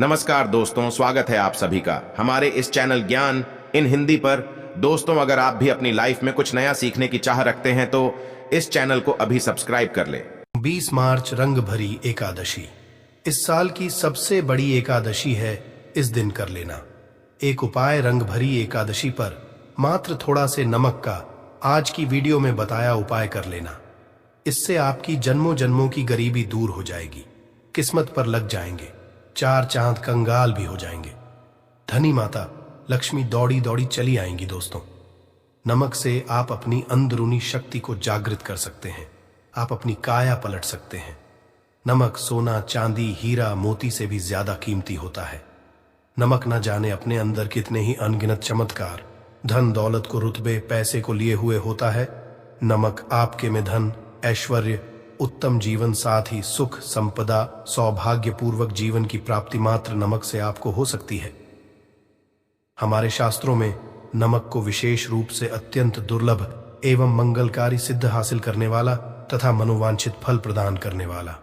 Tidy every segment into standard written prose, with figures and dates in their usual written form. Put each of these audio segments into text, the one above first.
नमस्कार दोस्तों, स्वागत है आप सभी का हमारे इस चैनल ज्ञान इन हिंदी पर। दोस्तों, अगर आप भी अपनी लाइफ में कुछ नया सीखने की चाह रखते हैं तो इस चैनल को अभी सब्सक्राइब कर ले। 20 मार्च रंग भरी एकादशी इस साल की सबसे बड़ी एकादशी है। इस दिन कर लेना एक उपाय रंग भरी एकादशी पर मात्र थोड़ा से नमक का आज की वीडियो में बताया उपाय कर लेना। इससे आपकी जन्मों जन्मों की गरीबी दूर हो जाएगी, किस्मत पर लग जाएंगे, चार चांद कंगाल भी हो जाएंगे, धनी माता लक्ष्मी दौड़ी दौड़ी चली आएंगी। दोस्तों, नमक से आप अपनी अंदरूनी शक्ति को जागृत कर सकते हैं, आप अपनी काया पलट सकते हैं। नमक सोना चांदी हीरा मोती से भी ज्यादा कीमती होता है। नमक न जाने अपने अंदर कितने ही अनगिनत चमत्कार धन दौलत को रुतबे पैसे को लिए हुए होता है। नमक आपके में धन ऐश्वर्य उत्तम जीवन साथ ही सुख संपदा सौभाग्यपूर्वक जीवन की प्राप्ति मात्र नमक से आपको हो सकती है। हमारे शास्त्रों में नमक को विशेष रूप से अत्यंत दुर्लभ एवं मंगलकारी सिद्ध हासिल करने वाला तथा मनोवांछित फल प्रदान करने वाला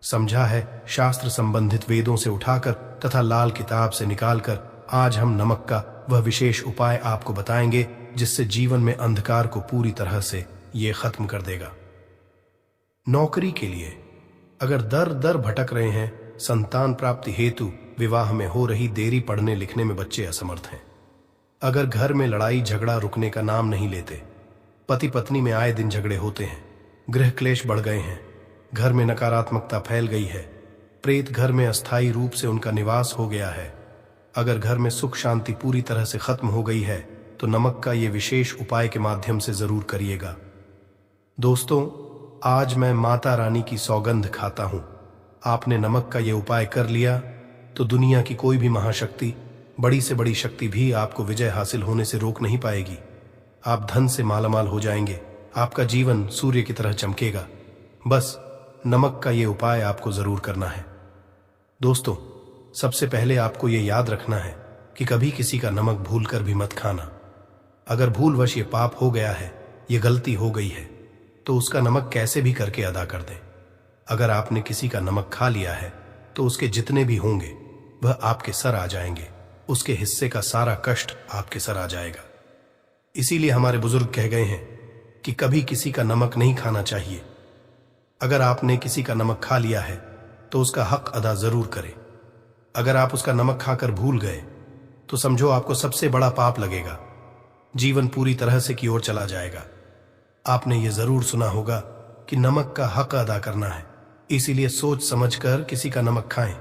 समझा है। शास्त्र संबंधित वेदों से उठाकर तथा लाल किताब से निकालकर आज हम नमक का वह विशेष उपाय आपको बताएंगे जिससे जीवन में अंधकार को पूरी तरह से ये खत्म कर देगा। नौकरी के लिए अगर दर दर भटक रहे हैं, संतान प्राप्ति हेतु विवाह में हो रही देरी, पढ़ने लिखने में बच्चे असमर्थ हैं, अगर घर में लड़ाई झगड़ा रुकने का नाम नहीं लेते, पति पत्नी में आए दिन झगड़े होते हैं, गृह क्लेश बढ़ गए हैं, घर में नकारात्मकता फैल गई है, प्रेत घर में अस्थायी रूप से उनका निवास हो गया है, अगर घर में सुख शांति पूरी तरह से खत्म हो गई है तो नमक का ये विशेष उपाय के माध्यम से जरूर करिएगा। दोस्तों, आज मैं माता रानी की सौगंध खाता हूं, आपने नमक का ये उपाय कर लिया तो दुनिया की कोई भी महाशक्ति बड़ी से बड़ी शक्ति भी आपको विजय हासिल होने से रोक नहीं पाएगी। आप धन से मालामाल हो जाएंगे, आपका जीवन सूर्य की तरह चमकेगा। बस नमक का ये उपाय आपको जरूर करना है। दोस्तों, सबसे पहले आपको ये याद रखना है कि कभी किसी का नमक भूलकर भी मत खाना। अगर भूलवश ये पाप हो गया है, ये गलती हो गई है, तो उसका नमक कैसे भी करके अदा कर दें। अगर आपने किसी का नमक खा लिया है तो उसके जितने भी होंगे वह आपके सर आ जाएंगे, उसके हिस्से का सारा कष्ट आपके सर आ जाएगा। इसीलिए हमारे बुजुर्ग कह गए हैं कि कभी किसी का नमक नहीं खाना चाहिए। अगर आपने किसी का नमक खा लिया है तो उसका हक अदा जरूर करें। अगर आप उसका नमक खाकर भूल गए तो समझो आपको सबसे बड़ा पाप लगेगा, जीवन पूरी तरह से की ओर चला जाएगा। आपने ये जरूर सुना होगा कि नमक का हक अदा करना है, इसीलिए सोच समझकर किसी का नमक खाएं।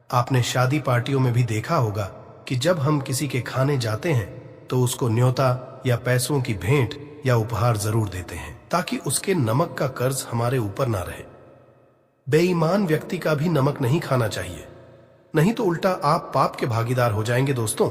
आपने शादी पार्टियों में भी देखा होगा कि जब हम किसी के खाने जाते हैं तो उसको न्योता या पैसों की भेंट या उपहार जरूर देते हैं ताकि उसके नमक का कर्ज हमारे ऊपर ना रहे। बेईमान व्यक्ति का भी नमक नहीं खाना चाहिए, नहीं तो उल्टा आप पाप के भागीदार हो जाएंगे। दोस्तों,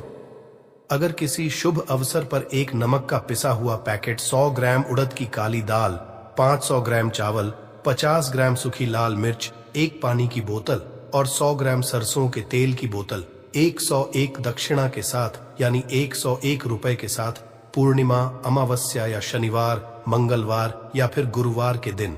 अगर किसी शुभ अवसर पर एक नमक का पिसा हुआ पैकेट 100 ग्राम उड़द की काली दाल, 500 ग्राम चावल, 50 ग्राम सूखी लाल मिर्च, एक पानी की बोतल और 100 ग्राम सरसों के तेल की बोतल 101 दक्षिणा के साथ यानी 101 रुपए के साथ पूर्णिमा अमावस्या या शनिवार मंगलवार या फिर गुरुवार के दिन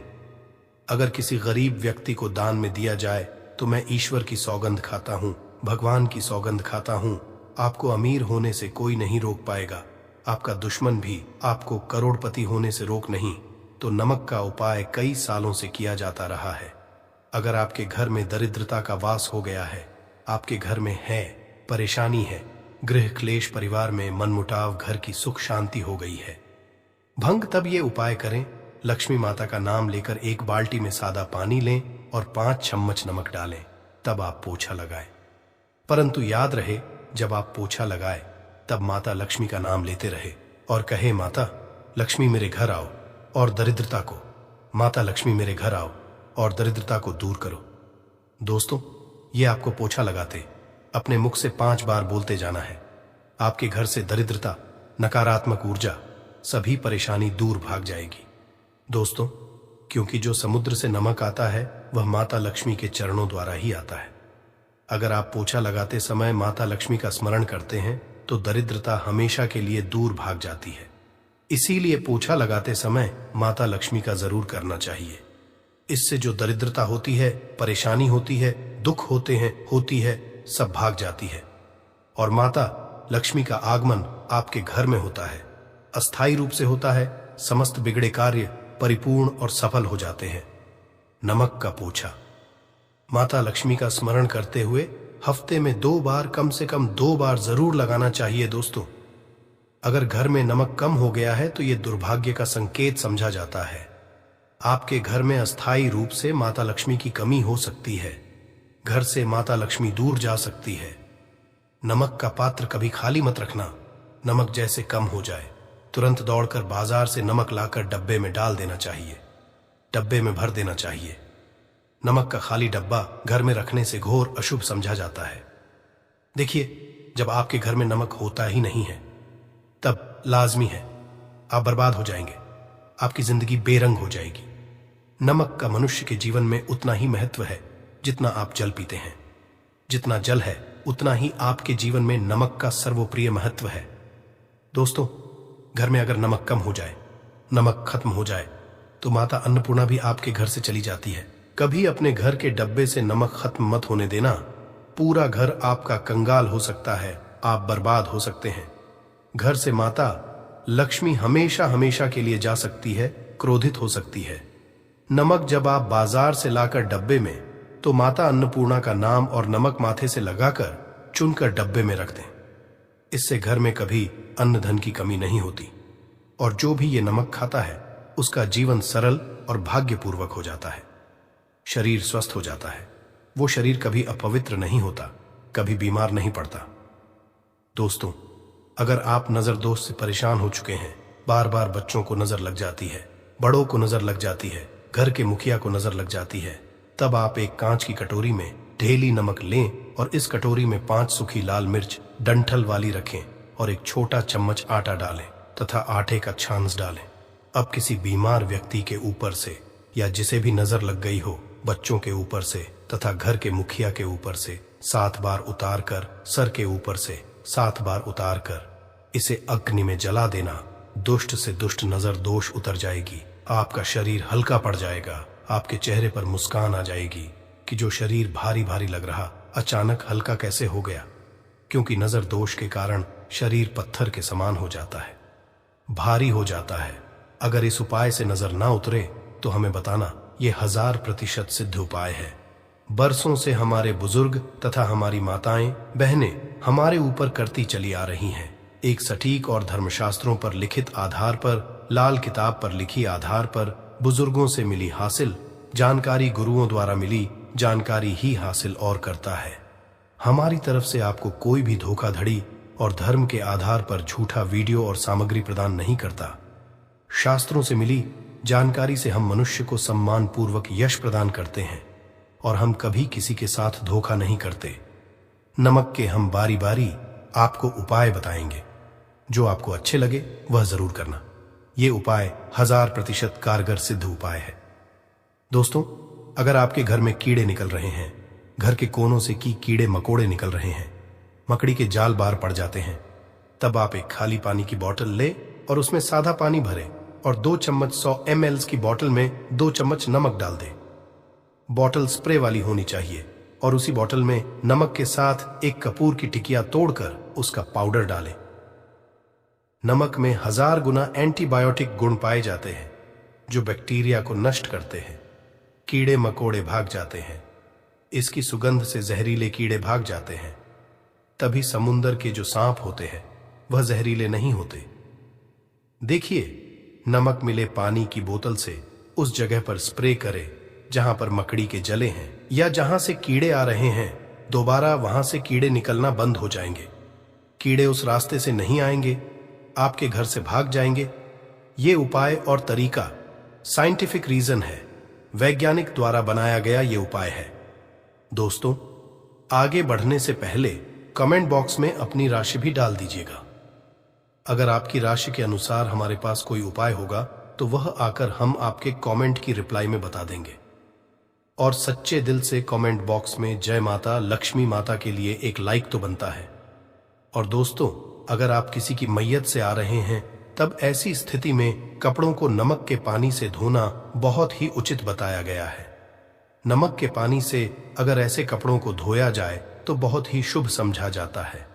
अगर किसी गरीब व्यक्ति को दान में दिया जाए तो मैं ईश्वर की सौगंध खाता हूँ, भगवान की सौगंध खाता हूँ, आपको अमीर होने से कोई नहीं रोक पाएगा, आपका दुश्मन भी आपको करोड़पति होने से रोक नहीं। तो नमक का उपाय कई सालों से किया जाता रहा है। अगर आपके घर में दरिद्रता का वास हो गया है, आपके घर में है परेशानी है, गृह क्लेश, परिवार में मनमुटाव, घर की सुख शांति हो गई है, भंग तब ये उपाय करें। लक्ष्मी माता का नाम लेकर एक बाल्टी में सादा पानी लें और 5 चम्मच नमक डालें, तब आप पोछा लगाएं। परंतु याद रहे, जब आप पोछा लगाए तब माता लक्ष्मी का नाम लेते रहे और कहे, माता लक्ष्मी मेरे घर आओ और दरिद्रता को, माता लक्ष्मी मेरे घर आओ और दरिद्रता को दूर करो। दोस्तों, ये आपको पोछा लगाते अपने मुख से 5 बार बोलते जाना है। आपके घर से दरिद्रता, नकारात्मक ऊर्जा, सभी परेशानी दूर भाग जाएगी। दोस्तों, क्योंकि जो समुद्र से नमक आता है वह माता लक्ष्मी के चरणों द्वारा ही आता है। अगर आप पोछा लगाते समय माता लक्ष्मी का स्मरण करते हैं तो दरिद्रता हमेशा के लिए दूर भाग जाती है। इसीलिए पोछा लगाते समय माता लक्ष्मी का जरूर करना चाहिए। इससे जो दरिद्रता होती है, परेशानी होती है, दुख होते हैं, होती है, सब भाग जाती है और माता लक्ष्मी का आगमन आपके घर में होता है, अस्थायी रूप से होता है। समस्त बिगड़े कार्य परिपूर्ण और सफल हो जाते हैं। नमक का पोछा। माता लक्ष्मी का स्मरण करते हुए हफ्ते में 2 बार, कम से कम 2 बार जरूर लगाना चाहिए दोस्तों। अगर घर में नमक कम हो गया है तो यह दुर्भाग्य का संकेत समझा जाता है। आपके घर में अस्थायी रूप से माता लक्ष्मी की कमी हो सकती है। घर से माता लक्ष्मी दूर जा सकती है। नमक का पात्र कभी खाली मत रखना। नमक जैसे कम हो जाए तुरंत दौड़कर बाजार से नमक लाकर डब्बे में डाल देना चाहिए, डब्बे में भर देना चाहिए। नमक का खाली डब्बा घर में रखने से घोर अशुभ समझा जाता है। देखिए, जब आपके घर में नमक होता ही नहीं है तब लाजमी है आप बर्बाद हो जाएंगे, आपकी जिंदगी बेरंग हो जाएगी। नमक का मनुष्य के जीवन में उतना ही महत्व है जितना आप जल पीते हैं। जितना जल है उतना ही आपके जीवन में नमक का सर्वप्रिय महत्व है। दोस्तों, घर में अगर नमक कम हो जाए, नमक खत्म हो जाए तो माता अन्नपूर्णा भी आपके घर से चली जाती है। कभी अपने घर के डब्बे से नमक खत्म मत होने देना। पूरा घर आपका कंगाल हो सकता है, आप बर्बाद हो सकते हैं। घर से माता लक्ष्मी हमेशा हमेशा के लिए जा सकती है, क्रोधित हो सकती है। नमक जब आप बाजार से लाकर डब्बे में, तो माता अन्नपूर्णा का नाम और नमक माथे से लगाकर चुनकर डब्बे में रख दें। इससे घर में कभी अन्न धन की कमी नहीं होती और जो भी ये नमक खाता है उसका जीवन सरल और भाग्यपूर्वक हो जाता है। शरीर स्वस्थ हो जाता है। वो शरीर कभी अपवित्र नहीं होता, कभी बीमार नहीं पड़ता। दोस्तों, अगर आप नजर दोष से परेशान हो चुके हैं, बार बार बच्चों को नजर लग जाती है, बड़ों को नजर लग जाती है, घर के मुखिया को नजर लग जाती है, तब आप एक कांच की कटोरी में ढेली नमक लें और इस कटोरी में 5 सूखी लाल मिर्च डंठल वाली रखें और एक छोटा चम्मच आटा डालें तथा आटे का छाछ डालें। अब किसी बीमार व्यक्ति के ऊपर से या जिसे भी नजर लग गई हो, बच्चों के ऊपर से तथा घर के मुखिया के ऊपर से 7 बार उतार कर, सर के ऊपर से 7 बार उतार कर इसे अग्नि में जला देना। दुष्ट से दुष्ट नजर दोष उतर जाएगी, आपका शरीर हल्का पड़ जाएगा, आपके चेहरे पर मुस्कान आ जाएगी कि जो शरीर भारी भारी लग रहा अचानक हल्का कैसे हो गया, क्योंकि नजर दोष के कारण शरीर पत्थर के समान हो जाता है, भारी हो जाता है। अगर इस उपाय से नजर ना उतरे तो हमें बताना, ये 1000% सिद्ध उपाय है। बरसों से हमारे बुजुर्ग तथा हमारी माताएं बहनें हमारे ऊपर करती चली आ रही हैं। एक सटीक और धर्मशास्त्रों पर लिखित आधार पर, लाल किताब पर लिखी आधार पर, बुजुर्गों से मिली हासिल जानकारी, गुरुओं द्वारा मिली जानकारी ही हासिल और करता है। हमारी तरफ से आपको कोई भी धोखाधड़ी और धर्म के आधार पर झूठा वीडियो और सामग्री प्रदान नहीं करता। शास्त्रों से मिली जानकारी से हम मनुष्य को सम्मान पूर्वक यश प्रदान करते हैं और हम कभी किसी के साथ धोखा नहीं करते। नमक के हम बारी बारी आपको उपाय बताएंगे, जो आपको अच्छे लगे वह जरूर करना। ये उपाय 1000% कारगर सिद्ध उपाय है। दोस्तों, अगर आपके घर में कीड़े निकल रहे हैं, घर के कोनों से कीड़े मकोड़े निकल रहे हैं, मकड़ी के जाल बार पड़ जाते हैं, तब आप एक खाली पानी की बोतल ले और उसमें सादा पानी भरें और 2 चम्मच 100 ml की बोतल में 2 चम्मच नमक डाल दें। बोतल स्प्रे वाली होनी चाहिए और उसी बोतल में नमक के साथ एक कपूर की टिकिया तोड़कर उसका पाउडर डालें। नमक में 1000 गुना एंटीबायोटिक गुण पाए जाते हैं जो बैक्टीरिया को नष्ट करते हैं। कीड़े मकोड़े भाग जाते हैं। इसकी सुगंध से जहरीले कीड़े भाग जाते हैं। तभी समुंदर के जो सांप होते हैं वह जहरीले नहीं होते। देखिए, नमक मिले पानी की बोतल से उस जगह पर स्प्रे करें जहां पर मकड़ी के जले हैं या जहां से कीड़े आ रहे हैं। दोबारा वहां से कीड़े निकलना बंद हो जाएंगे। कीड़े उस रास्ते से नहीं आएंगे, आपके घर से भाग जाएंगे। ये उपाय और तरीका साइंटिफिक रीजन है, वैज्ञानिक द्वारा बनाया गया ये उपाय है। दोस्तों, आगे बढ़ने से पहले कमेंट बॉक्स में अपनी राशि भी डाल दीजिएगा। अगर आपकी राशि के अनुसार हमारे पास कोई उपाय होगा तो वह आकर हम आपके कमेंट की रिप्लाई में बता देंगे। और सच्चे दिल से कमेंट बॉक्स में जय माता लक्ष्मी माता के लिए एक लाइक तो बनता है। और दोस्तों, अगर आप किसी की मैयत से आ रहे हैं तब ऐसी स्थिति में कपड़ों को नमक के पानी से धोना बहुत ही उचित बताया गया है। नमक के पानी से अगर ऐसे कपड़ों को धोया जाए तो बहुत ही शुभ समझा जाता है,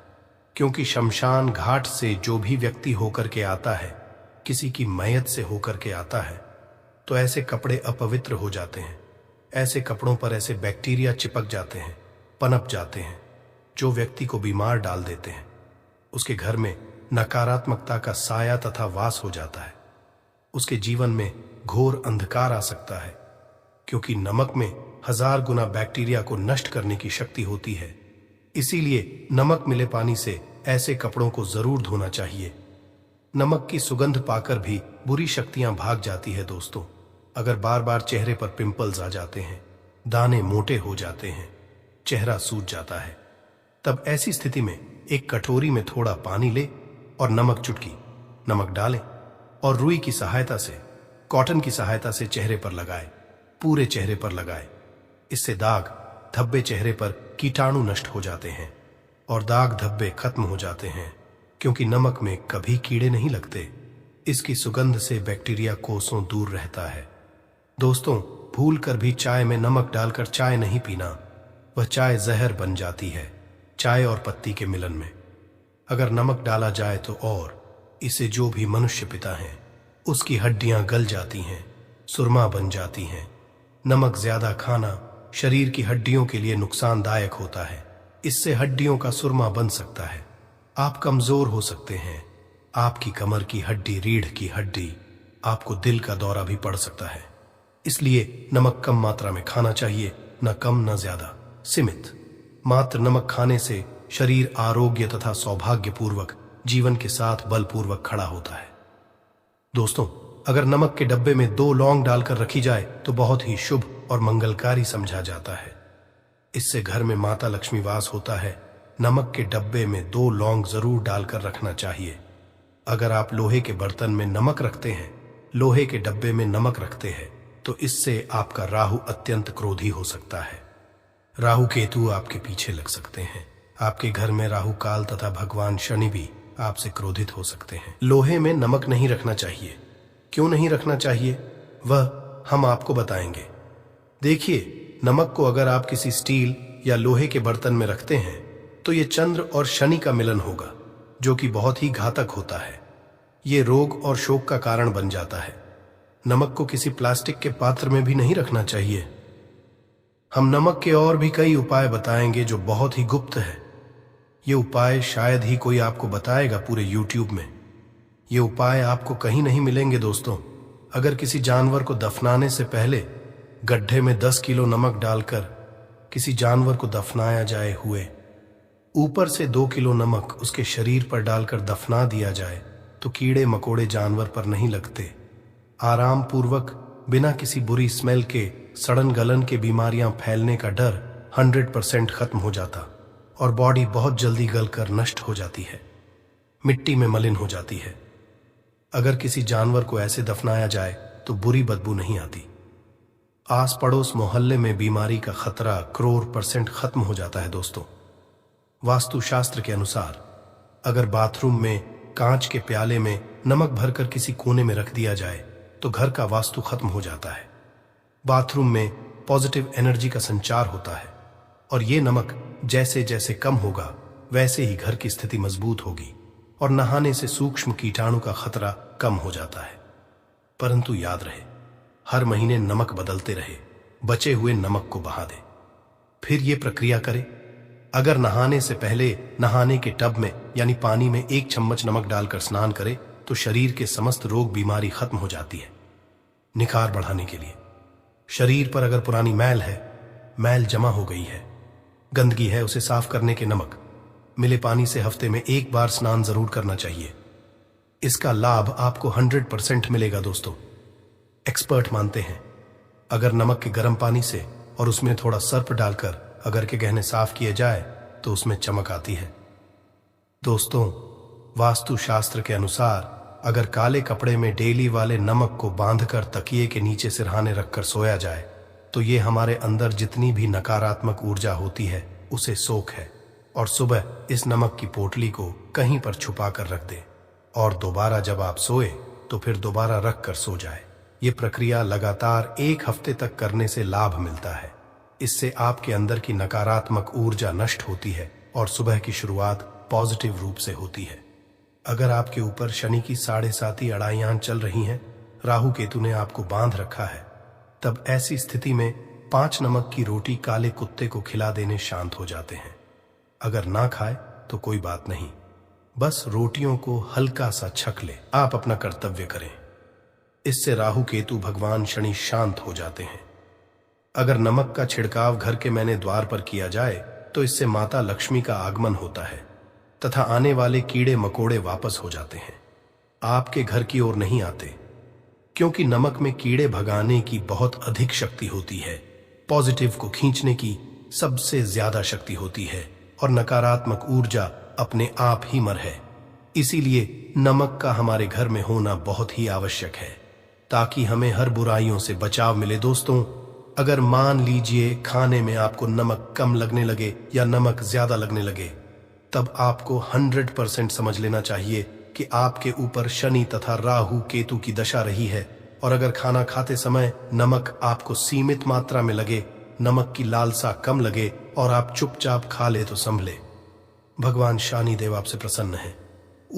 क्योंकि शमशान घाट से जो भी व्यक्ति होकर के आता है, किसी की मैयत से होकर के आता है, तो ऐसे कपड़े अपवित्र हो जाते हैं। ऐसे कपड़ों पर ऐसे बैक्टीरिया चिपक जाते हैं, पनप जाते हैं, जो व्यक्ति को बीमार डाल देते हैं। उसके घर में नकारात्मकता का साया तथा वास हो जाता है। उसके जीवन में घोर अंधकार आ सकता है, क्योंकि नमक में 1000 गुना बैक्टीरिया को नष्ट करने की शक्ति होती है। इसीलिए नमक मिले पानी से ऐसे कपड़ों को जरूर धोना चाहिए। नमक की सुगंध पाकर भी बुरी शक्तियां भाग जाती है दोस्तों। अगर बार बार चेहरे पर पिंपल्स आ जाते हैं, दाने मोटे हो जाते हैं, चेहरा सूज जाता है, तब ऐसी स्थिति में एक कटोरी में थोड़ा पानी ले और नमक चुटकी नमक डालें और रुई की सहायता से, कॉटन की सहायता से चेहरे पर लगाए, पूरे चेहरे पर लगाए। इससे दाग धब्बे चेहरे पर कीटाणु नष्ट हो जाते हैं और दाग धब्बे खत्म हो जाते हैं, क्योंकि नमक में कभी कीड़े नहीं लगते। इसकी सुगंध से बैक्टीरिया कोसों दूर रहता है। दोस्तों, भूल कर भी चाय में नमक डालकर चाय नहीं पीना, वह चाय जहर बन जाती है चाय और पत्ती के मिलन में। अगर नमक डाला जाए तो और इसे जो भी मनुष्य पीता है उसकी हड्डियां गल जाती हैं, सुरमा बन जाती हैं। नमक ज्यादा खाना शरीर की हड्डियों के लिए नुकसानदायक होता है। इससे हड्डियों का सुरमा बन सकता है, आप कमजोर हो सकते हैं, आपकी कमर की हड्डी, रीढ़ की हड्डी, आपको दिल का दौरा भी पड़ सकता है। इसलिए नमक कम मात्रा में खाना चाहिए, न कम न ज्यादा, सीमित। मात्र नमक खाने से शरीर आरोग्य तथा सौभाग्यपूर्वक जीवन के साथ बलपूर्वक खड़ा होता है। दोस्तों, अगर नमक के डब्बे में 2 लौंग डालकर रखी जाए तो बहुत ही शुभ और मंगलकारी समझा जाता है। इससे घर में माता लक्ष्मी वास होता है। नमक के डब्बे में 2 लौंग जरूर डालकर रखना चाहिए। अगर आप लोहे के बर्तन में नमक रखते हैं, लोहे के डब्बे में नमक रखते हैं, तो इससे आपका राहु अत्यंत क्रोधी हो सकता है। राहु केतु आपके पीछे लग सकते हैं। आपके घर में राहु काल तथा भगवान शनि भी आपसे क्रोधित हो सकते हैं। लोहे में नमक नहीं रखना चाहिए। क्यों नहीं रखना चाहिए, वह हम आपको बताएंगे। देखिए, नमक को अगर आप किसी स्टील या लोहे के बर्तन में रखते हैं तो ये चंद्र और शनि का मिलन होगा, जो कि बहुत ही घातक होता है। ये रोग और शोक का कारण बन जाता है। नमक को किसी प्लास्टिक के पात्र में भी नहीं रखना चाहिए। हम नमक के और भी कई उपाय बताएंगे जो बहुत ही गुप्त है। ये उपाय शायद ही कोई आपको बताएगा पूरे YouTube में। ये उपाय आपको कहीं नहीं मिलेंगे दोस्तों। अगर किसी जानवर को दफनाने से पहले गड्ढे में 10 किलो नमक डालकर किसी जानवर को दफनाया जाए हुए, ऊपर से 2 किलो नमक उसके शरीर पर डालकर दफना दिया जाए, तो कीड़े मकोड़े जानवर पर नहीं लगते। आराम पूर्वक बिना किसी बुरी स्मेल के, सड़न गलन के बीमारियां फैलने का डर 100% खत्म हो जाता और बॉडी बहुत जल्दी गलकर नष्ट हो जाती है, मिट्टी में मलिन हो जाती है। अगर किसी जानवर को ऐसे दफनाया जाए तो बुरी बदबू नहीं आती। आस पड़ोस मोहल्ले में बीमारी का खतरा करोड़% खत्म हो जाता है दोस्तों। वास्तुशास्त्र के अनुसार अगर बाथरूम में कांच के प्याले में नमक भरकर किसी कोने में रख दिया जाए तो घर का वास्तु खत्म हो जाता है। बाथरूम में पॉजिटिव एनर्जी का संचार होता है और ये नमक जैसे जैसे कम होगा वैसे ही घर की स्थिति मजबूत होगी और नहाने से सूक्ष्म कीटाणु का खतरा कम हो जाता है। परंतु याद रहे, हर महीने नमक बदलते रहे, बचे हुए नमक को बहा दे, फिर ये प्रक्रिया करे। अगर नहाने से पहले नहाने के टब में यानी पानी में 1 चम्मच नमक डालकर स्नान करे तो शरीर के समस्त रोग बीमारी खत्म हो जाती है। निखार बढ़ाने के लिए शरीर पर अगर पुरानी मैल है, मैल जमा हो गई है, गंदगी है, उसे साफ करने के नमक मिले पानी से हफ्ते में 1 बार स्नान जरूर करना चाहिए। इसका लाभ आपको 100% मिलेगा दोस्तों। एक्सपर्ट मानते हैं अगर नमक के गर्म पानी से और उसमें थोड़ा सर्फ डालकर अगर के गहने साफ किए जाए तो उसमें चमक आती है। दोस्तों, वास्तुशास्त्र के अनुसार अगर काले कपड़े में डेली वाले नमक को बांधकर तकिए के नीचे सिरहाने रखकर सोया जाए तो ये हमारे अंदर जितनी भी नकारात्मक ऊर्जा होती है उसे सोख है और सुबह इस नमक की पोटली को कहीं पर छुपा कर रख दे और दोबारा जब आप सोए तो फिर दोबारा रख कर सो जाए। ये प्रक्रिया लगातार 1 हफ्ते तक करने से लाभ मिलता है। इससे आपके अंदर की नकारात्मक ऊर्जा नष्ट होती है और सुबह की शुरुआत पॉजिटिव रूप से होती है। अगर आपके ऊपर शनि की 7.5 अड़ाइयां चल रही हैं, राहु केतु ने आपको बांध रखा है, तब ऐसी स्थिति में 5 नमक की रोटी काले कुत्ते को खिला देने शांत हो जाते हैं। अगर ना खाए तो कोई बात नहीं, बस रोटियों को हल्का सा छक ले, आप अपना कर्तव्य करें। इससे राहु केतु भगवान शनि शांत हो जाते हैं। अगर नमक का छिड़काव घर के मैंने द्वार पर किया जाए तो इससे माता लक्ष्मी का आगमन होता है तथा आने वाले कीड़े मकोड़े वापस हो जाते हैं, आपके घर की ओर नहीं आते, क्योंकि नमक में कीड़े भगाने की बहुत अधिक शक्ति होती है, पॉजिटिव को खींचने की सबसे ज्यादा शक्ति होती है और नकारात्मक ऊर्जा अपने आप ही मर है। इसीलिए नमक का हमारे घर में होना बहुत ही आवश्यक है ताकि हमें हर बुराइयों से बचाव मिले। दोस्तों, अगर मान लीजिए खाने में आपको नमक कम लगने लगे या नमक ज्यादा लगने लगे, तब आपको 100% समझ लेना चाहिए कि आपके ऊपर शनि तथा राहु केतु की दशा रही है। और अगर खाना खाते समय नमक आपको सीमित मात्रा में लगे, नमक की लालसा कम लगे और आप चुपचाप खा ले तो संभले, भगवान शनि देव आपसे प्रसन्न है।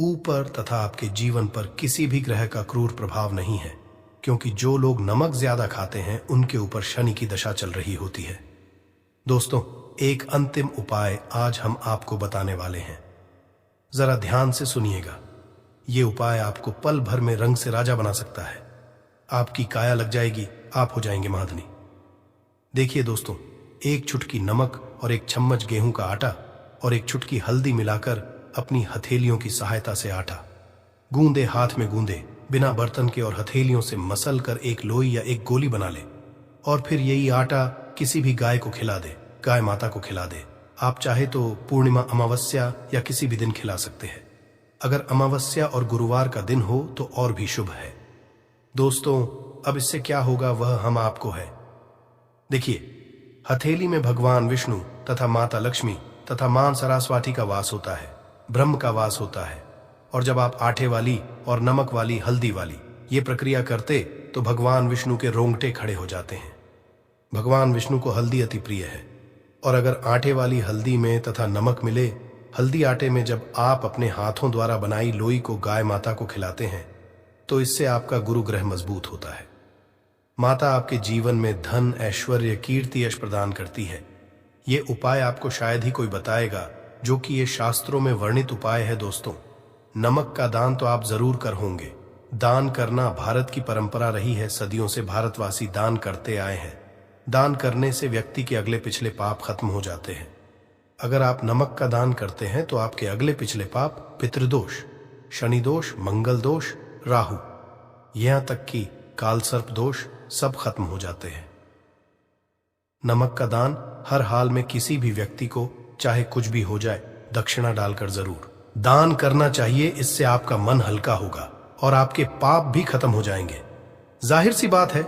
ऊपर तथा आपके जीवन पर किसी भी ग्रह का क्रूर प्रभाव नहीं है, क्योंकि जो लोग नमक ज्यादा खाते हैं उनके ऊपर शनि की दशा चल रही होती है। दोस्तों, एक अंतिम उपाय आज हम आपको बताने वाले हैं, जरा ध्यान से सुनिएगा। ये उपाय आपको पल भर में रंग से राजा बना सकता है, आपकी काया लग जाएगी, आप हो जाएंगे महाधनी। देखिए दोस्तों, एक चुटकी नमक और एक चम्मच गेहूं का आटा और एक चुटकी हल्दी मिलाकर अपनी हथेलियों की सहायता से आटा गूंदे, हाथ में गूंदे, बिना बर्तन के और हथेलियों से मसल कर एक लोई या एक गोली बना ले और फिर यही आटा किसी भी गाय को खिला दे, गाय माता को खिला दे। आप चाहे तो पूर्णिमा, अमावस्या या किसी भी दिन खिला सकते हैं। अगर अमावस्या और गुरुवार का दिन हो तो और भी शुभ है। दोस्तों, अब इससे क्या होगा वह हम आपको है। देखिए, हथेली में भगवान विष्णु तथा माता लक्ष्मी तथा मां सरस्वती का वास होता है, ब्रह्म का वास होता है। और जब आप आटे वाली और नमक वाली, हल्दी वाली ये प्रक्रिया करते तो भगवान विष्णु के रोंगटे खड़े हो जाते हैं। भगवान विष्णु को हल्दी अति प्रिय है और अगर आटे वाली हल्दी में तथा नमक मिले, हल्दी आटे में जब आप अपने हाथों द्वारा बनाई लोई को गाय माता को खिलाते हैं तो इससे आपका गुरु ग्रह मजबूत होता है। माता आपके जीवन में धन, ऐश्वर्य, कीर्ति, यश प्रदान करती है। ये उपाय आपको शायद ही कोई बताएगा, जो कि ये शास्त्रों में वर्णित उपाय है। दोस्तों, नमक का दान तो आप जरूर कर होंगे। दान करना भारत की परंपरा रही है, सदियों से भारतवासी दान करते आए हैं। दान करने से व्यक्ति के अगले पिछले पाप खत्म हो जाते हैं। अगर आप नमक का दान करते हैं तो आपके अगले पिछले पाप, पितृदोष, शनि दोष, मंगल दोष, राहु, यहां तक कि काल सर्प दोष सब खत्म हो जाते हैं। नमक का दान हर हाल में किसी भी व्यक्ति को, चाहे कुछ भी हो जाए, दक्षिणा डालकर जरूर दान करना चाहिए। इससे आपका मन हल्का होगा और आपके पाप भी खत्म हो जाएंगे। जाहिर सी बात है,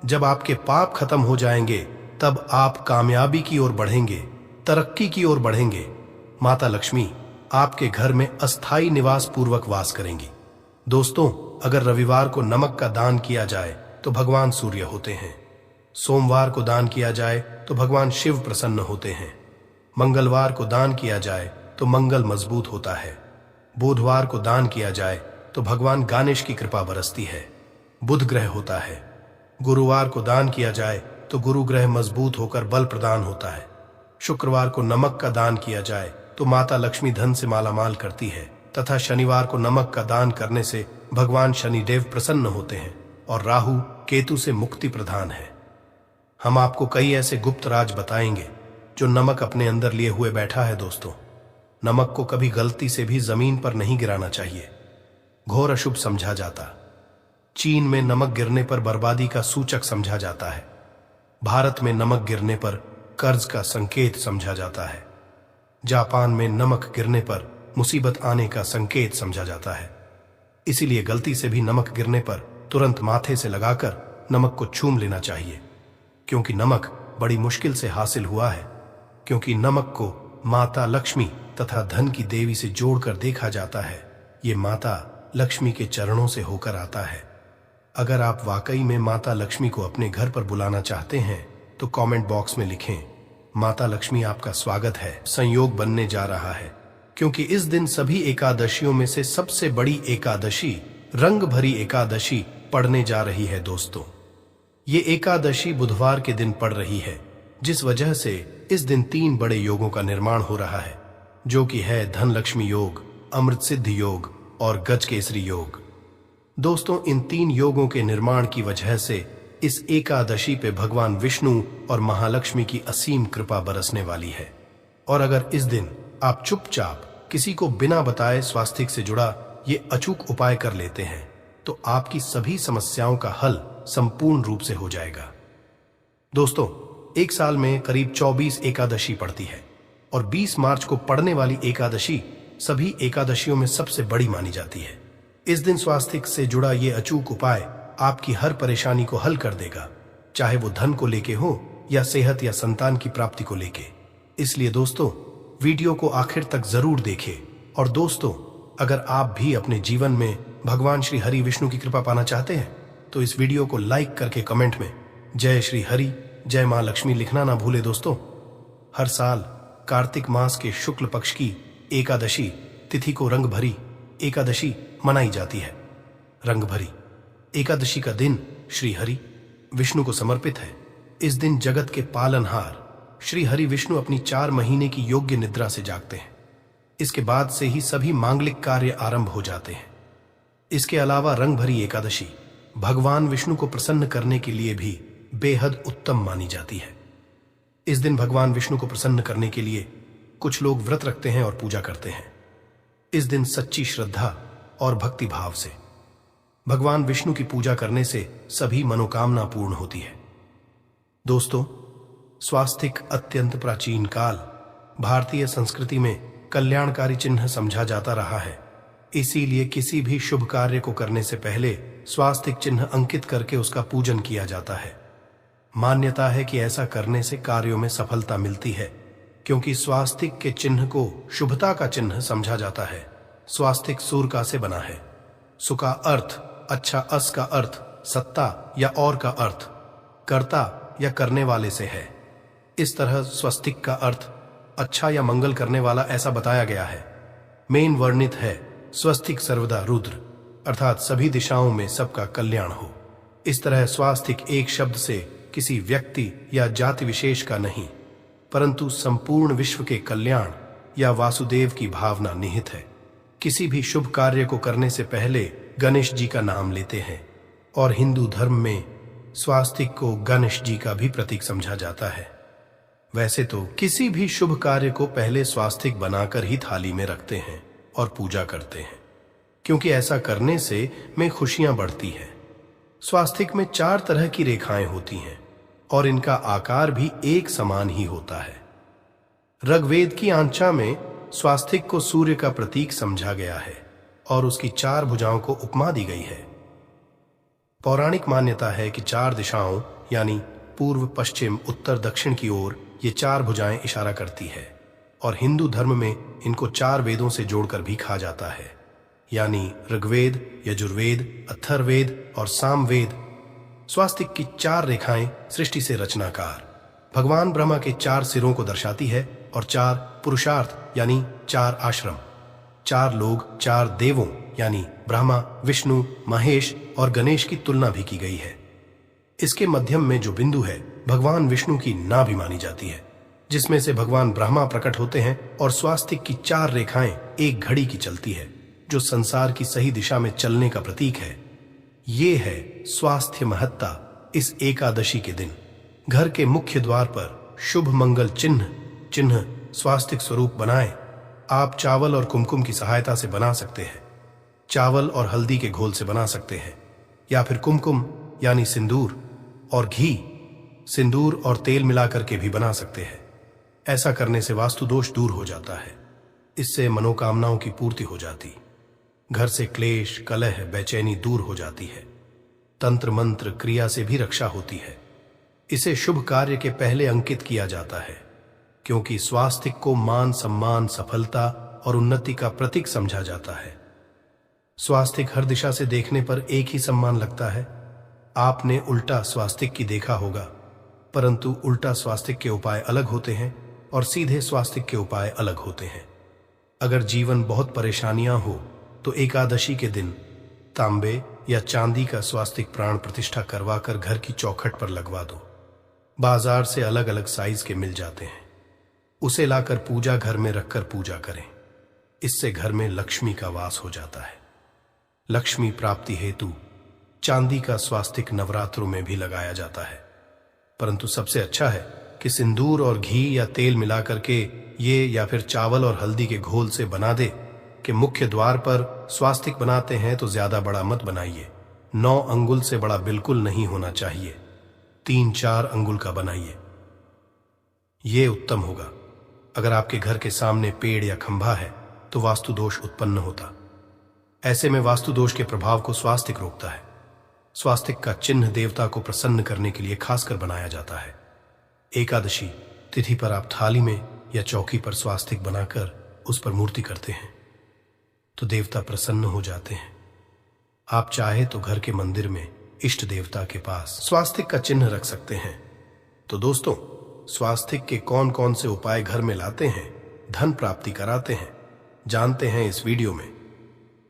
जब आपके पाप खत्म हो जाएंगे तब आप कामयाबी की ओर बढ़ेंगे, तरक्की की ओर बढ़ेंगे। माता लक्ष्मी आपके घर में अस्थायी निवास पूर्वक वास करेंगी। दोस्तों, अगर रविवार को नमक का दान किया जाए तो भगवान सूर्य होते हैं। सोमवार को दान किया जाए तो भगवान शिव प्रसन्न होते हैं। मंगलवार को दान किया जाए तो मंगल मजबूत होता है। बुधवार को दान किया जाए तो भगवान गणेश की कृपा बरसती है, बुध ग्रह होता है। गुरुवार को दान किया जाए तो गुरु ग्रह मजबूत होकर बल प्रदान होता है। शुक्रवार को नमक का दान किया जाए तो माता लक्ष्मी धन से मालामाल करती है तथा शनिवार को नमक का दान करने से भगवान शनिदेव प्रसन्न होते हैं और राहु केतु से मुक्ति प्रदान है। हम आपको कई ऐसे गुप्त राज बताएंगे जो नमक अपने अंदर लिए हुए बैठा है। दोस्तों, नमक को कभी गलती से भी जमीन पर नहीं गिराना चाहिए, घोर अशुभ समझा जाता। चीन में नमक गिरने पर बर्बादी का सूचक समझा जाता है। भारत में नमक गिरने पर कर्ज का संकेत समझा जाता है। जापान में नमक गिरने पर मुसीबत आने का संकेत समझा जाता है। इसीलिए गलती से भी नमक गिरने पर तुरंत माथे से लगाकर नमक को छूम लेना चाहिए, क्योंकि नमक बड़ी मुश्किल से हासिल हुआ है। क्योंकि नमक को माता लक्ष्मी तथा धन की देवी से जोड़कर देखा जाता है। ये माता लक्ष्मी के चरणों से होकर आता है। अगर आप वाकई में माता लक्ष्मी को अपने घर पर बुलाना चाहते हैं तो कमेंट बॉक्स में लिखें, माता लक्ष्मी आपका स्वागत है। संयोग बनने जा रहा है क्योंकि इस दिन सभी एकादशियों में से सबसे बड़ी एकादशी रंग भरी एकादशी पड़ने जा रही है। दोस्तों, ये एकादशी बुधवार के दिन पड़ रही है, जिस वजह से इस दिन 3 बड़े योगों का निर्माण हो रहा है, जो कि है धन लक्ष्मी योग, अमृत सिद्धि योग और गज केसरी योग। दोस्तों, इन 3 योगों के निर्माण की वजह से इस एकादशी पे भगवान विष्णु और महालक्ष्मी की असीम कृपा बरसने वाली है। और अगर इस दिन आप चुपचाप किसी को बिना बताए स्वास्तिक से जुड़ा ये अचूक उपाय कर लेते हैं तो आपकी सभी समस्याओं का हल संपूर्ण रूप से हो जाएगा। दोस्तों, एक साल में करीब 24 एकादशी पड़ती है और 20 मार्च को पड़ने वाली एकादशी सभी एकादशियों में सबसे बड़ी मानी जाती है। इस दिन स्वास्तिक से जुड़ा ये अचूक उपाय आपकी हर परेशानी को हल कर देगा, चाहे वो धन को लेके हो या सेहत या संतान की प्राप्ति को लेके। इसलिए दोस्तों, वीडियो को आखिर तक जरूर देखें। और दोस्तों, अगर आप भी अपने जीवन में भगवान श्री हरि विष्णु की कृपा पाना चाहते हैं तो इस वीडियो को लाइक करके कमेंट में जय श्री हरि, जय मां लक्ष्मी लिखना ना भूले। दोस्तों, हर साल कार्तिक मास के शुक्ल पक्ष की एकादशी तिथि को रंग भरी एकादशी मनाई जाती है। रंग भरी एकादशी का दिन श्री हरि विष्णु को समर्पित है। इस दिन जगत के पालनहार श्री हरि विष्णु अपनी 4 महीने की योग्य निद्रा से जागते हैं। इसके बाद से ही सभी मांगलिक कार्य आरंभ हो जाते हैं। इसके अलावा रंग भरी एकादशी भगवान विष्णु को प्रसन्न करने के लिए भी बेहद उत्तम मानी जाती है। इस दिन भगवान विष्णु को प्रसन्न करने के लिए कुछ लोग व्रत रखते हैं और पूजा करते हैं। इस दिन सच्ची श्रद्धा और भक्ति भाव से भगवान विष्णु की पूजा करने से सभी मनोकामना पूर्ण होती है। दोस्तों, स्वास्तिक अत्यंत प्राचीन काल भारतीय संस्कृति में कल्याणकारी चिन्ह समझा जाता रहा है। इसीलिए किसी भी शुभ कार्य को करने से पहले स्वास्तिक चिन्ह अंकित करके उसका पूजन किया जाता है। मान्यता है कि ऐसा करने से कार्यों में सफलता मिलती है, क्योंकि स्वास्तिक के चिन्ह को शुभता का चिन्ह समझा जाता है। स्वास्तिक सूर का से बना है। सु का अर्थ अच्छा, अस का अर्थ सत्ता या और का अर्थ कर्ता या करने वाले से है। इस तरह स्वस्तिक का अर्थ अच्छा या मंगल करने वाला ऐसा बताया गया है। मेन वर्णित है स्वस्तिक सर्वदा रुद्र, अर्थात सभी दिशाओं में सबका कल्याण हो। इस तरह स्वास्तिक एक शब्द से किसी व्यक्ति या जाति विशेष का नहीं, परंतु संपूर्ण विश्व के कल्याण या वासुदेव की भावना निहित है। किसी भी शुभ कार्य को करने से पहले गणेश जी का नाम लेते हैं और हिंदू धर्म में स्वास्तिक को गणेश जी का भी प्रतीक समझा जाता है। वैसे तो किसी भी शुभ कार्य को पहले स्वास्तिक बनाकर ही थाली में रखते हैं और पूजा करते हैं, क्योंकि ऐसा करने से में खुशियां बढ़ती हैं। स्वास्तिक में 4 तरह की रेखाएं होती हैं और इनका आकार भी एक समान ही होता है। ऋग्वेद की आंचा में स्वास्तिक को सूर्य का प्रतीक समझा गया है और उसकी 4 भुजाओं को उपमा दी गई है। पौराणिक मान्यता है कि 4 दिशाओं यानी पूर्व, पश्चिम, उत्तर, दक्षिण की ओर ये 4 भुजाएं इशारा करती है और हिंदू धर्म में इनको 4 वेदों से जोड़कर भी कहा जाता है, यानी ऋग्वेद, यजुर्वेद, अथर्ववेद और सामवेद। स्वास्तिक की 4 रेखाएं सृष्टि से रचनाकार भगवान ब्रह्मा के 4 सिरों को दर्शाती है और 4 पुरुषार्थ यानी 4 आश्रम, 4 लोग, 4 देवों यानी ब्रह्मा, विष्णु, महेश और गणेश की तुलना भी की गई है। इसके मध्यम में जो बिंदु है भगवान विष्णु की नाभि मानी जाती है, जिसमें से भगवान ब्रह्मा प्रकट होते हैं और स्वास्तिक की 4 रेखाएं एक घड़ी की चलती है, जो संसार की सही दिशा में चलने का प्रतीक है। ये है स्वास्थ्य महत्ता। इस एकादशी के दिन घर के मुख्य द्वार पर शुभ मंगल चिन्ह स्वास्तिक स्वरूप बनाएं। आप चावल और कुमकुम की सहायता से बना सकते हैं, चावल और हल्दी के घोल से बना सकते हैं, या फिर कुमकुम यानी सिंदूर और घी, सिंदूर और तेल मिलाकर के भी बना सकते हैं। ऐसा करने से वास्तु दोष दूर हो जाता है। इससे मनोकामनाओं की पूर्ति हो जाती, घर से क्लेश, कलह, बेचैनी दूर हो जाती है। तंत्र मंत्र क्रिया से भी रक्षा होती है। इसे शुभ कार्य के पहले अंकित किया जाता है, क्योंकि स्वास्तिक को मान, सम्मान, सफलता और उन्नति का प्रतीक समझा जाता है। स्वास्तिक हर दिशा से देखने पर एक ही सम्मान लगता है। आपने उल्टा स्वास्तिक की देखा होगा, परंतु उल्टा स्वास्तिक के उपाय अलग होते हैं और सीधे स्वास्तिक के उपाय अलग होते हैं। अगर जीवन बहुत परेशानियां हो तो एकादशी के दिन तांबे या चांदी का स्वास्तिक प्राण प्रतिष्ठा करवाकर घर की चौखट पर लगवा दो। बाजार से अलग अलग साइज के मिल जाते हैं, उसे लाकर पूजा घर में रखकर पूजा करें। इससे घर में लक्ष्मी का वास हो जाता है। लक्ष्मी प्राप्ति हेतु चांदी का स्वास्तिक नवरात्रों में भी लगाया जाता है, परंतु सबसे अच्छा है कि सिंदूर और घी या तेल मिलाकर के ये या फिर चावल और हल्दी के घोल से बना दे कि मुख्य द्वार पर स्वास्तिक बनाते हैं तो ज्यादा बड़ा मत बनाइए। 9 अंगुल से बड़ा बिल्कुल नहीं होना चाहिए, 3-4 अंगुल का बनाइए, ये उत्तम होगा। अगर आपके घर के सामने पेड़ या खंभा है तो वास्तु दोष उत्पन्न होता। ऐसे में वास्तु दोष के प्रभाव को स्वास्तिक रोकता है। स्वास्तिक का चिन्ह देवता को प्रसन्न करने के लिए खासकर बनाया जाता है। एकादशी तिथि पर आप थाली में या चौकी पर स्वास्तिक बनाकर उस पर मूर्ति करते हैं तो देवता प्रसन्न हो जाते हैं। आप चाहे तो घर के मंदिर में इष्ट देवता के पास स्वास्तिक का चिन्ह रख सकते हैं। तो दोस्तों, स्वास्तिक के कौन कौन से उपाय घर में लाते हैं, धन प्राप्ति कराते हैं, जानते हैं इस वीडियो में।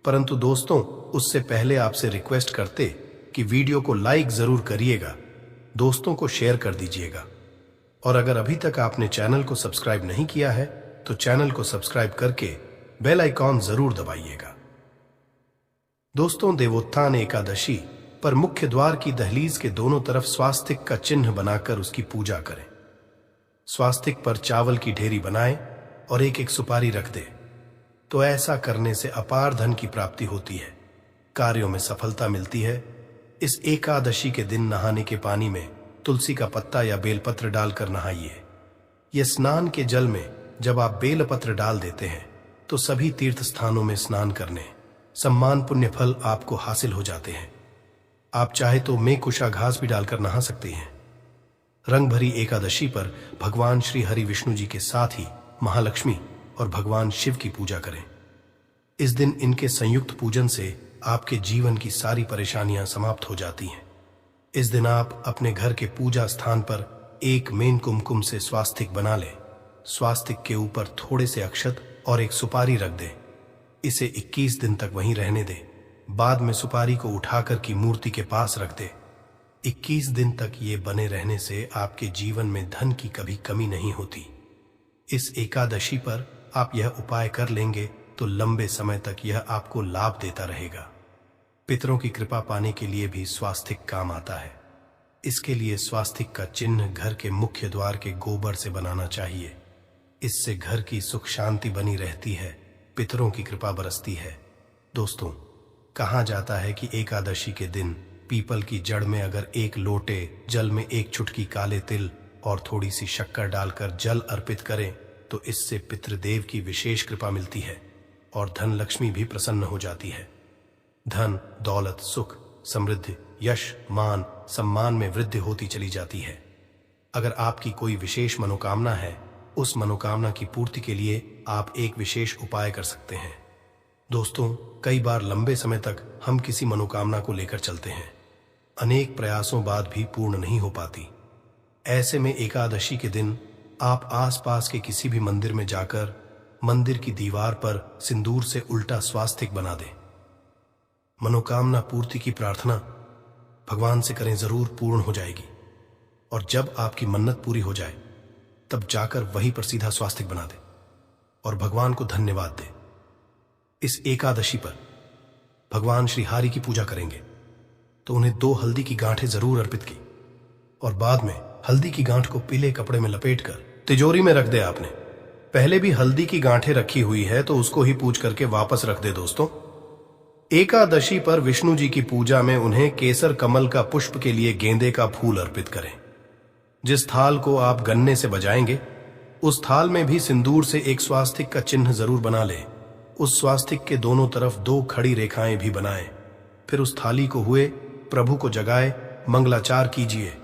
परंतु दोस्तों, उससे पहले आपसे रिक्वेस्ट करते कि वीडियो को लाइक जरूर करिएगा, दोस्तों को शेयर कर दीजिएगा, और अगर अभी तक आपने चैनल को सब्सक्राइब नहीं किया है तो चैनल को सब्सक्राइब करके बेल आइकॉन जरूर दबाइएगा। दोस्तों, देवोत्थान एकादशी पर मुख्य द्वार की दहलीज के दोनों तरफ स्वास्तिक का चिन्ह बनाकर उसकी पूजा करें। स्वास्तिक पर चावल की ढेरी बनाएं और एक एक सुपारी रख दे। तो ऐसा करने से अपार धन की प्राप्ति होती है, कार्यों में सफलता मिलती है। इस एकादशी के दिन नहाने के पानी में तुलसी का पत्ता या बेलपत्र डालकर नहाइए। यह स्नान के जल में जब आप बेलपत्र डाल देते हैं तो सभी तीर्थ स्थानों में स्नान करने सम्मान पुण्य फल आपको हासिल हो जाते हैं। आप चाहे तो में कुशा घास भी डालकर नहा सकते हैं। रंग भरी एकादशी पर भगवान श्री हरि विष्णु जी के साथ ही महालक्ष्मी और भगवान शिव की पूजा करें। इस दिन इनके संयुक्त पूजन से आपके जीवन की सारी परेशानियां समाप्त हो जाती हैं। इस दिन आप अपने घर के पूजा स्थान पर एक मेन कुमकुम से स्वास्तिक बना लें। स्वास्तिक के ऊपर थोड़े से अक्षत और एक सुपारी रख दें। इसे 21 दिन तक वहीं रहने दें। बाद में सुपारी को उठाकर की मूर्ति के पास रख दें। 21 दिन तक ये बने रहने से आपके जीवन में धन की कभी कमी नहीं होती। इस एकादशी पर आप यह उपाय कर लेंगे तो लंबे समय तक यह आपको लाभ देता रहेगा। पितरों की कृपा पाने के लिए भी स्वास्तिक काम आता है। इसके लिए स्वास्तिक का चिन्ह घर के मुख्य द्वार के गोबर से बनाना चाहिए। इससे घर की सुख शांति बनी रहती है, पितरों की कृपा बरसती है। दोस्तों, कहा जाता है कि एकादशी के दिन पीपल की जड़ में अगर एक लोटे जल में एक चुटकी काले तिल और थोड़ी सी शक्कर डालकर जल अर्पित करें तो इससे पितृदेव की विशेष कृपा मिलती है और धन लक्ष्मी भी प्रसन्न हो जाती है। धन, दौलत, सुख, समृद्धि, यश, मान, सम्मान में वृद्धि होती चली जाती है। अगर आपकी कोई विशेष मनोकामना है, उस मनोकामना की पूर्ति के लिए आप एक विशेष उपाय कर सकते हैं। दोस्तों, कई बार लंबे समय तक हम किसी मनोकामना को लेकर चलते हैं, अनेक प्रयासों बाद भी पूर्ण नहीं हो पाती। ऐसे में एकादशी के दिन आप आसपास के किसी भी मंदिर में जाकर मंदिर की दीवार पर सिंदूर से उल्टा स्वास्तिक बना दें। मनोकामना पूर्ति की प्रार्थना भगवान से करें, जरूर पूर्ण हो जाएगी। और जब आपकी मन्नत पूरी हो जाए तब जाकर वहीं पर सीधा स्वास्तिक बना दें और भगवान को धन्यवाद दें। इस एकादशी पर भगवान श्री हरि की पूजा करेंगे तो उन्हें 2 हल्दी की गांठें जरूर अर्पित की और बाद में हल्दी की गांठ को पीले कपड़े में लपेटकर तिजोरी में रख दे। आपने पहले भी हल्दी की गांठें रखी हुई है तो उसको ही पूज करके वापस रख दे। दोस्तों, एकादशी पर विष्णु जी की पूजा में उन्हें केसर कमल का पुष्प के लिए गेंदे का फूल अर्पित करें। जिस थाल को आप गन्ने से बजाएंगे उस थाल में भी सिंदूर से एक स्वास्तिक का चिन्ह जरूर बना लें। उस स्वास्तिक के दोनों तरफ 2 खड़ी रेखाएं भी बनाएं। फिर उस थाली को हुए प्रभु को जगाए मंगलाचार कीजिए।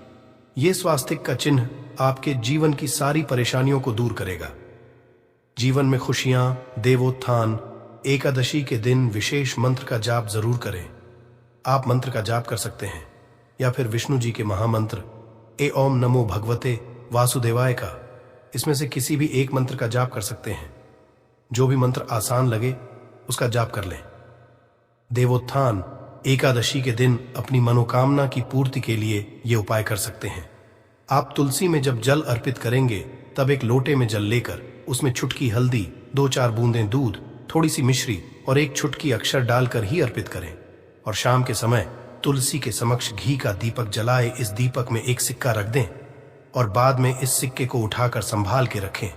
ये स्वास्तिक का चिन्ह आपके जीवन की सारी परेशानियों को दूर करेगा। जीवन में खुशियां, देवोत्थान। एकादशी के दिन विशेष मंत्र का जाप जरूर करें। आप मंत्र का जाप कर सकते हैं या फिर विष्णु जी के महामंत्र ए ओम नमो भगवते वासुदेवाय का, इसमें से किसी भी एक मंत्र का जाप कर सकते हैं। जो भी मंत्र आसान लगे उसका जाप कर लें। देवोत्थान एकादशी के दिन अपनी मनोकामना की पूर्ति के लिए ये उपाय कर सकते हैं। आप तुलसी में जब जल अर्पित करेंगे तब एक लोटे में जल लेकर उसमें चुटकी हल्दी, 2-4 बूंदें दूध, थोड़ी सी मिश्री और एक चुटकी अक्षर डालकर ही अर्पित करें। और शाम के समय तुलसी के समक्ष घी का दीपक जलाए इस दीपक में एक सिक्का रख दें और बाद में इस सिक्के को उठाकर संभाल के रखें।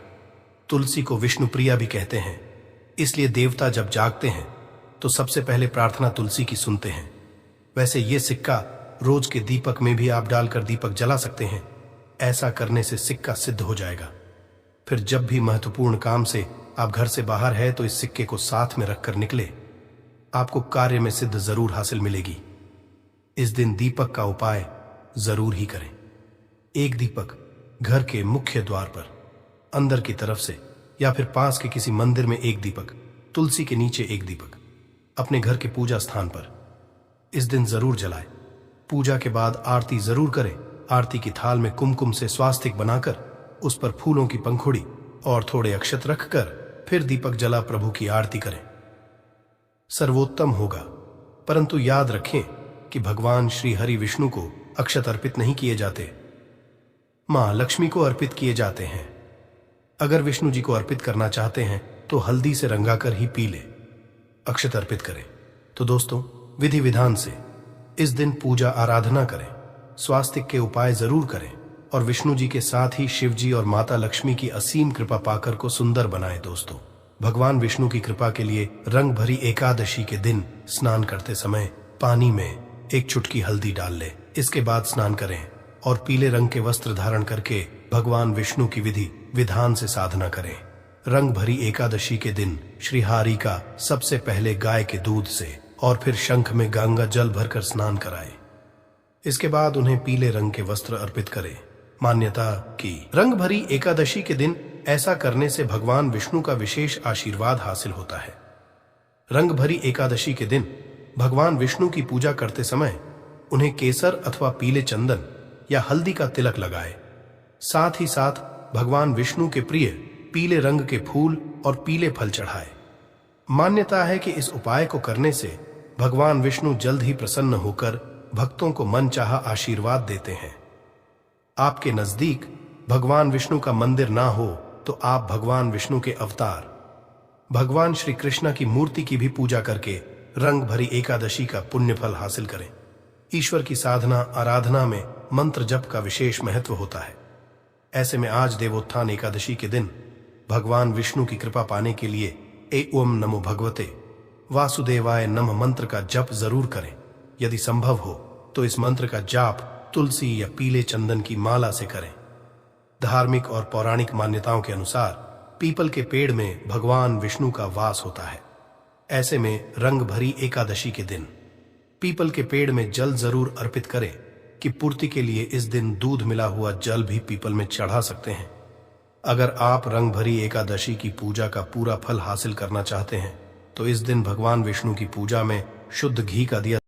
तुलसी को विष्णु प्रिया भी कहते हैं, इसलिए देवता जब जागते हैं तो सबसे पहले प्रार्थना तुलसी की सुनते हैं। वैसे ये सिक्का रोज के दीपक में भी आप डालकर दीपक जला सकते हैं। ऐसा करने से सिक्का सिद्ध हो जाएगा। फिर जब भी महत्वपूर्ण काम से आप घर से बाहर है तो इस सिक्के को साथ में रखकर निकले, आपको कार्य में सिद्ध जरूर हासिल मिलेगी। इस दिन दीपक का उपाय जरूर ही करें। एक दीपक घर के मुख्य द्वार पर अंदर की तरफ से या फिर पास के किसी मंदिर में एक दीपक, तुलसी के नीचे एक दीपक, अपने घर के पूजा स्थान पर इस दिन जरूर जलाएं। पूजा के बाद आरती जरूर करें। आरती की थाल में कुमकुम से स्वास्तिक बनाकर उस पर फूलों की पंखुड़ी और थोड़े अक्षत रखकर फिर दीपक जला प्रभु की आरती करें। सर्वोत्तम होगा, परंतु याद रखें कि भगवान श्री हरि विष्णु को अक्षत अर्पित नहीं किए जाते, मां लक्ष्मी को अर्पित किए जाते हैं। अगर विष्णु जी को अर्पित करना चाहते हैं तो हल्दी से रंगाकर ही पी ले, अक्षत अर्पित करें। तो दोस्तों, विधि विधान से इस दिन पूजा आराधना करें, स्वास्तिक के उपाय जरूर करें और विष्णु जी के साथ ही शिव जी और माता लक्ष्मी की असीम कृपा पाकर को सुंदर बनाएं। दोस्तों, भगवान विष्णु की कृपा के लिए रंग भरी एकादशी के दिन स्नान करते समय पानी में एक चुटकी हल्दी डाल ले। इसके बाद स्नान करें और पीले रंग के वस्त्र धारण करके भगवान विष्णु की विधि विधान से साधना करें। रंग भरी एकादशी के दिन श्री हरि का सबसे पहले गाय के दूध से और फिर शंख में गंगा जल भरकर स्नान कराएं। इसके बाद उन्हें पीले रंग के वस्त्र अर्पित करें। मान्यता की रंग भरी एकादशी के दिन ऐसा करने से भगवान विष्णु का विशेष आशीर्वाद हासिल होता है। रंग भरी एकादशी के दिन भगवान विष्णु की पूजा करते समय उन्हें केसर अथवा पीले चंदन या हल्दी का तिलक लगाए। साथ ही साथ भगवान विष्णु के प्रिय पीले रंग के फूल और पीले फल चढ़ाए। मान्यता है कि इस उपाय को करने से भगवान विष्णु जल्द ही प्रसन्न होकर भक्तों को मनचाहा आशीर्वाद देते हैं। आपके नजदीक भगवान विष्णु का मंदिर ना हो तो आप भगवान विष्णु के अवतार भगवान श्री कृष्ण की मूर्ति की भी पूजा करके रंग भरी एकादशी का पुण्य फल हासिल करें। ईश्वर की साधना आराधना में मंत्र जप का विशेष महत्व होता है। ऐसे में आज देवोत्थान एकादशी के दिन भगवान विष्णु की कृपा पाने के लिए ए ओम नमो भगवते वासुदेवाय नमः मंत्र का जप जरूर करें। यदि संभव हो तो इस मंत्र का जाप तुलसी या पीले चंदन की माला से करें। धार्मिक और पौराणिक मान्यताओं के अनुसार पीपल के पेड़ में भगवान विष्णु का वास होता है। ऐसे में रंग भरी एकादशी के दिन पीपल के पेड़ में जल जरूर अर्पित करें कि पूर्ति के लिए इस दिन दूध मिला हुआ जल भी पीपल में चढ़ा सकते हैं। अगर आप रंग भरी एकादशी की पूजा का पूरा फल हासिल करना चाहते हैं तो इस दिन भगवान विष्णु की पूजा में शुद्ध घी का दिया